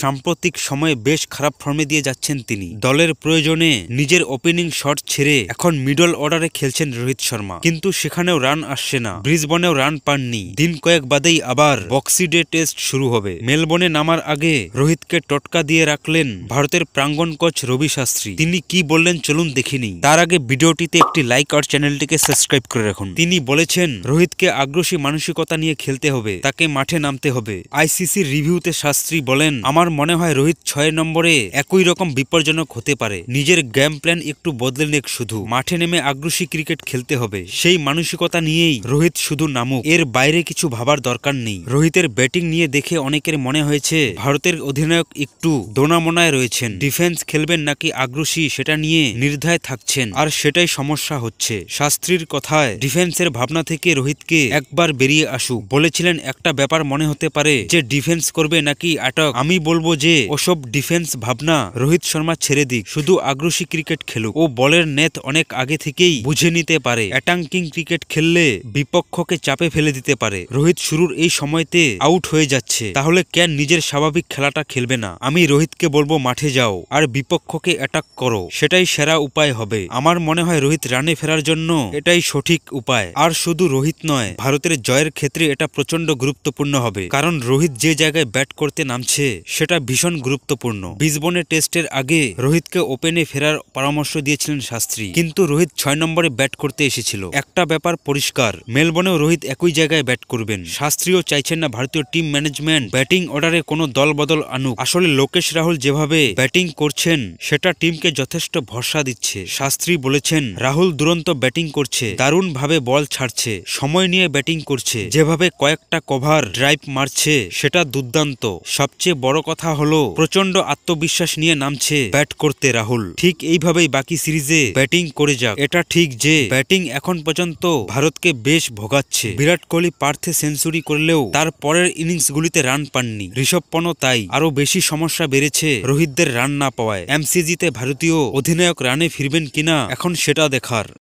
সাম্প্রতিক সময়ে বেশ খারাপ ফর্মে দিয়ে যাচ্ছেন তিনি। দলের প্রয়োজনে নিজের ওপেনিং শট ছেড়ে এখন মিডল অর্ডারে খেলছেন রোহিত শর্মা, কিন্তু সেখানেও রান আসছে না। ব্রিসবেনেও রান পাননি। দিন কয়েক বাদেই আবার বক্সি ডে টেস্ট শুরু হবে। মেলবোর্নে নামার আগে রোহিতকে টটকা দিয়ে রাখলেন ভারতের প্রাঙ্গন কোচ রবি শাস্ত্রী। তিনি কি বললেন চলুন দেখিনি। তার আগে ভিডিওটিতে একটি লাইক আর চ্যানেলটিকে সাবস্ক্রাইব করে রাখুন। তিনি বলেছেন রোহিতকে আগ্রাসী মানসিকতা নিয়ে খেলতে হবে, তাকে মাঠে নামতে হবে। আইসিসির রিভিউতে শাস্ত্রী বলেন, আমার মনে হয় রোহিত 6 নম্বরে একই রকম বিপজ্জনক হতে পারে। নিজের গেম প্ল্যান একটু বদলে নেক, শুধু মাঠে নেমে আগ্রাসী ক্রিকেট খেলতে হবে। সেই মানসিকতা নিয়েই রোহিত শুধু নামুক, এর বাইরে কিছু ভাবার দরকার নেই। রোহিতের ব্যাটিং নিয়ে দেখে অনেকের মনে হয়েছে ভারতের অধিনায়ক একটু দোনামোনায় রয়েছেন। ডিফেন্স খেলবেন নাকি আগ্রাসী সেটা নিয়ে নির্দ্বিধায় থাকছেন, আর সেটাই সমস্যা হচ্ছে। শাস্ত্রীর কথায় ডিফেন্সের ভাবনা থেকে রোহিতকে একবার বেরিয়ে আসুক। বলেছিলেন একটা ব্যাপার মনে হতে পারে যে ডিফেন্স করবে নাকি অ্যাটাক। আমি বলবো যে ওসব ডিফেন্স ভাবনা রোহিত শর্মা ছেড়ে দিক, শুধু আগ্রাসী ক্রিকেট খেলুক। ও বলের নেত অনেক আগে থেকেই বুঝে নিতে পারে অ্যাটাকিং ক্রিকেট খেললে বিপক্ষকে চাপে ফেলে দিতে পারে। রোহিত শুরুর এই সময়তে আউট হয়ে যাচ্ছে, তাহলে কেন নিজের স্বাভাবিক খেলাটা খেলবে না? আমি রোহিতকে বলবো মাঠে যাও আর বিপক্ষকে অ্যাটাক করো, সেটাই সেরা উপায় হবে। আমার মনে হয় রোহিত রানে ফেরার জন্য এটাই সঠিক উপায়। আর শুধু রোহিত নয়, ভারতের জয়ের ক্ষেত্রে এটা প্রচন্ড গুরুত্বপূর্ণ হবে, কারণ রোহিত যে জায়গায় ব্যাট করতে নামছে সেটা ভীষণ গুরুত্বপূর্ণ। ব্রিসবেনে টেস্টের আগে রোহিতকে ওপেনে ফেরার পরামর্শ দিয়েছিলেন শাস্ত্রী, কিন্তু রোহিত 6 নম্বরে ব্যাট করতে এসেছিল। একটা ব্যাপার পরিষ্কার, মেলবোর্নেও রোহিত একই জায়গায় ব্যাট করবেন। শাস্ত্রীও চাইছেন না ভারতীয় টিম ম্যানেজমেন্ট ব্যাটিং অর্ডারে কোনো দল বদল আনুক। আসলে লোকেশ রাহুল যেভাবে ব্যাটিং করছেন সেটা টিমকে যথেষ্ট ভরসা দিচ্ছে। শাস্ত্রী বলেছেন রাহুল দুরন্ত ব্যাটিং করছে, দারুণ ভাবে বল ছাড়ছে, সময় নিয়ে ব্যাটিং করছে, যেভাবে কয়েকটা কভার ড্রাইভ মারছে সেটা দুর্দান্ত। সবচেয়ে বড় কথা হলো প্রচন্ড আত্মবিশ্বাস নিয়ে নামছে ব্যাট করতে রাহুল। ঠিক এইভাবেই বাকি সিরিজে ব্যাটিং করে যাক। এটা ঠিক যে ব্যাটিং এখন পর্যন্ত ভারতকে বেশ ভোগাচ্ছে। বিরাট কোহলি পার্থে সেঞ্চুরি করলেও তার পরের ইনিংসগুলিতে রান পাননি। ঋষভ পন্থ তাই। আরো বেশি সমস্যা বেড়েছে রোহিতদের রান না পাওয়ায়। এমসিজিতে ভারতীয় অধিনায়ক রানে ফিরবেন কিনা এখন সেটা দেখার।